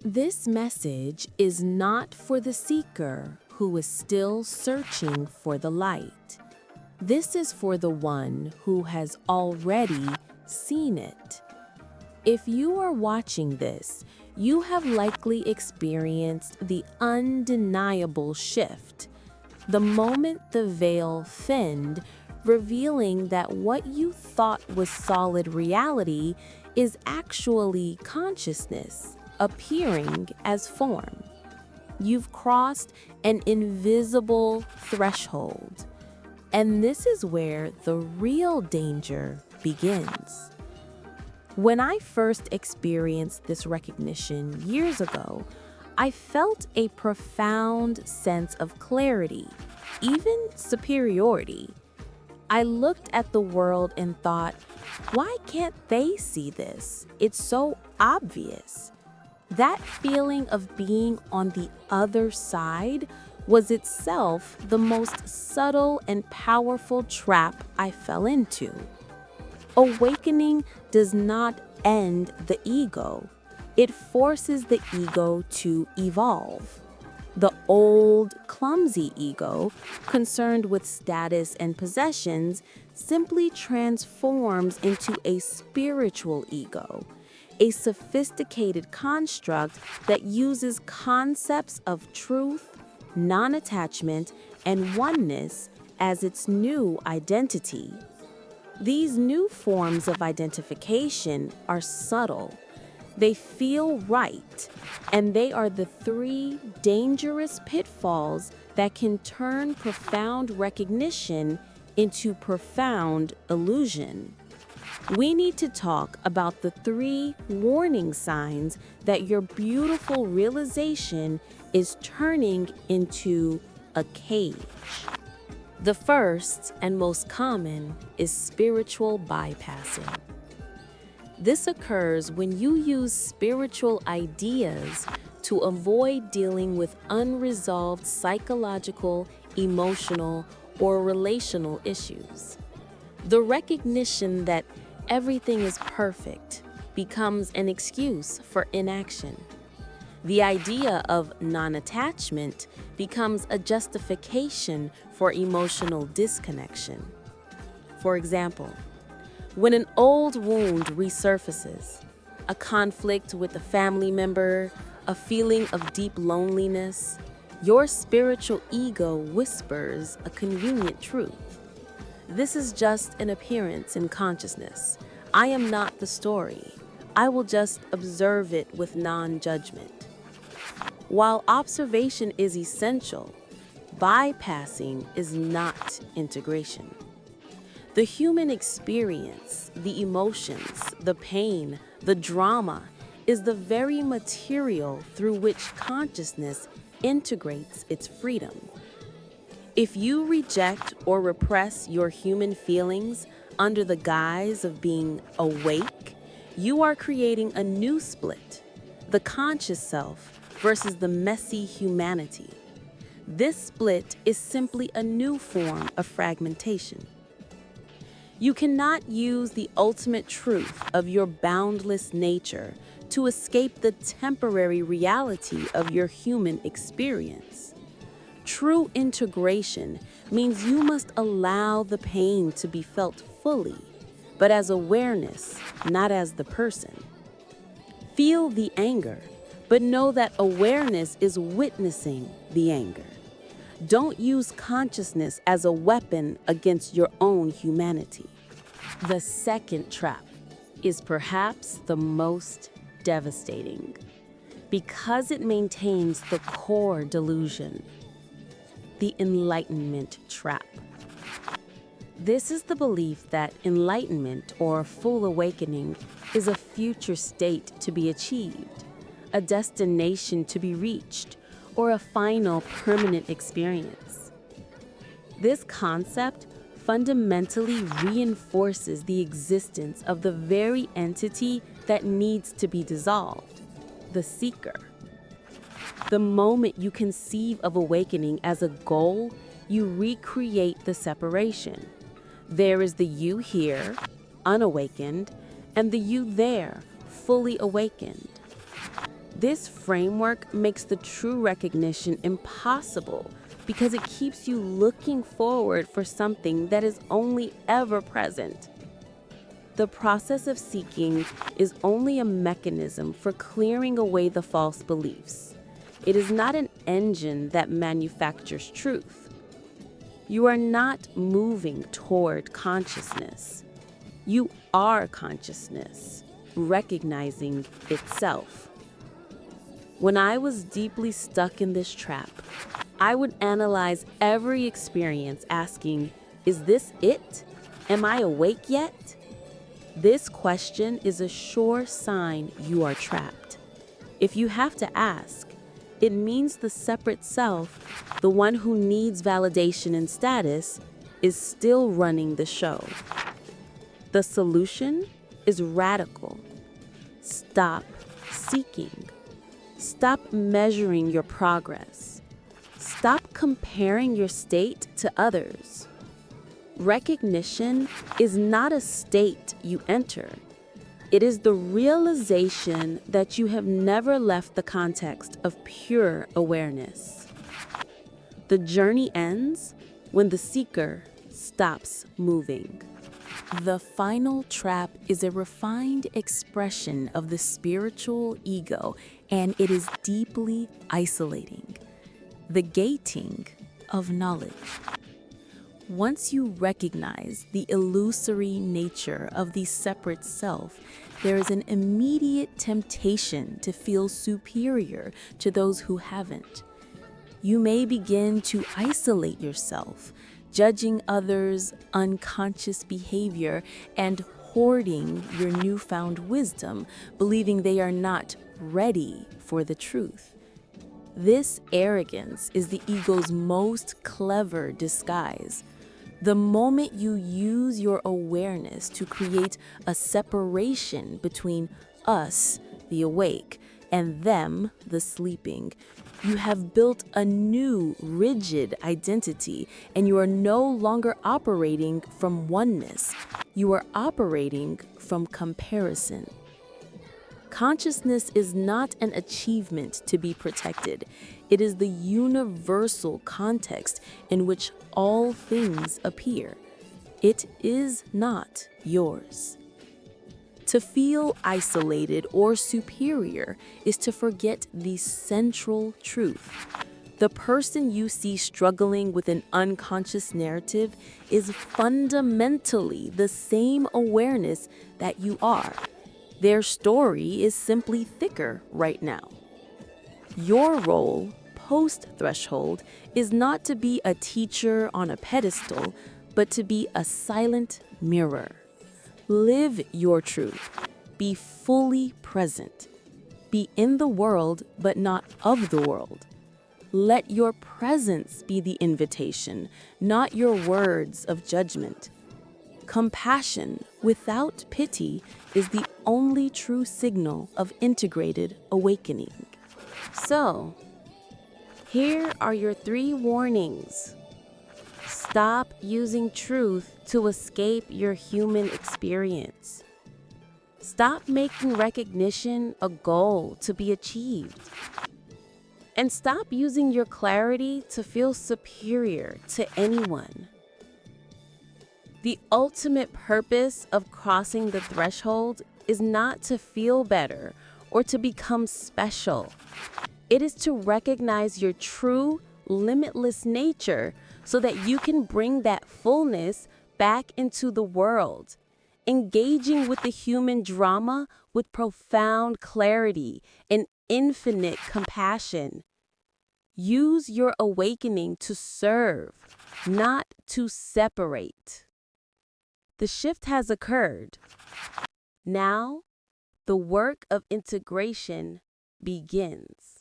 This message is not for the seeker who is still searching for the light. This is for the one who has already seen it. If you are watching this, you have likely experienced the undeniable shift. The moment the veil thinned, revealing that what you thought was solid reality is actually consciousness appearing as form. You've crossed an invisible threshold, and this is where the real danger begins. When I first experienced this recognition years ago, I felt a profound sense of clarity, even superiority. I looked at the world and thought, why can't they see this? It's so obvious. That feeling of being on the other side was itself the most subtle and powerful trap I fell into. Awakening does not end the ego. It forces the ego to evolve. The old, clumsy ego, concerned with status and possessions, simply transforms into a spiritual ego, a sophisticated construct that uses concepts of truth, non-attachment, and oneness as its new identity. These new forms of identification are subtle. They feel right, and they are the three dangerous pitfalls that can turn profound recognition into profound illusion. We need to talk about the three warning signs that your beautiful realization is turning into a cage. The first and most common is spiritual bypassing. This occurs when you use spiritual ideas to avoid dealing with unresolved psychological, emotional, or relational issues. The recognition that everything is perfect becomes an excuse for inaction. The idea of non-attachment becomes a justification for emotional disconnection. For example, when an old wound resurfaces, a conflict with a family member, a feeling of deep loneliness, your spiritual ego whispers a convenient truth. This is just an appearance in consciousness. I am not the story. I will just observe it with non-judgment. While observation is essential, bypassing is not integration. The human experience, the emotions, the pain, the drama, is the very material through which consciousness integrates its freedom. If you reject or repress your human feelings under the guise of being awake, you are creating a new split, the conscious self versus the messy humanity. This split is simply a new form of fragmentation. You cannot use the ultimate truth of your boundless nature to escape the temporary reality of your human experience. True integration means you must allow the pain to be felt fully, but as awareness, not as the person. Feel the anger, but know that awareness is witnessing the anger. Don't use consciousness as a weapon against your own humanity. The second trap is perhaps the most devastating because it maintains the core delusion, the Enlightenment Trap. This is the belief that enlightenment or full awakening is a future state to be achieved, a destination to be reached, or a final permanent experience. This concept fundamentally reinforces the existence of the very entity that needs to be dissolved, the seeker. The moment you conceive of awakening as a goal, you recreate the separation. There is the you here, unawakened, and the you there, fully awakened. This framework makes the true recognition impossible because it keeps you looking forward for something that is only ever present. The process of seeking is only a mechanism for clearing away the false beliefs. It is not an engine that manufactures truth. You are not moving toward consciousness. You are consciousness, recognizing itself. When I was deeply stuck in this trap, I would analyze every experience asking, is this it? Am I awake yet? This question is a sure sign you are trapped. If you have to ask, it means the separate self, the one who needs validation and status, is still running the show. The solution is radical. Stop seeking. Stop measuring your progress. Stop comparing your state to others. Recognition is not a state you enter. It is the realization that you have never left the context of pure awareness. The journey ends when the seeker stops moving. The final trap is a refined expression of the spiritual ego, and it is deeply isolating. The gating of knowledge. Once you recognize the illusory nature of the separate self, there is an immediate temptation to feel superior to those who haven't. You may begin to isolate yourself, judging others' unconscious behavior and hoarding your newfound wisdom, believing they are not ready for the truth. This arrogance is the ego's most clever disguise. The moment you use your awareness to create a separation between us, the awake, and them, the sleeping, you have built a new, rigid identity, and you are no longer operating from oneness. You are operating from comparison. Consciousness is not an achievement to be protected. It is the universal context in which all things appear. It is not yours. To feel isolated or superior is to forget the central truth. The person you see struggling with an unconscious narrative is fundamentally the same awareness that you are. Their story is simply thicker right now. Your role, post-threshold, is not to be a teacher on a pedestal, but to be a silent mirror. Live your truth. Be fully present. Be in the world, but not of the world. Let your presence be the invitation, not your words of judgment. Compassion without pity is the only true signal of integrated awakening. So, here are your 3 warnings. Stop using truth to escape your human experience. Stop making recognition a goal to be achieved. And stop using your clarity to feel superior to anyone. The ultimate purpose of crossing the threshold is not to feel better or to become special. It is to recognize your true, limitless nature so that you can bring that fullness back into the world, engaging with the human drama with profound clarity and infinite compassion. Use your awakening to serve, not to separate. The shift has occurred. Now, the work of integration begins.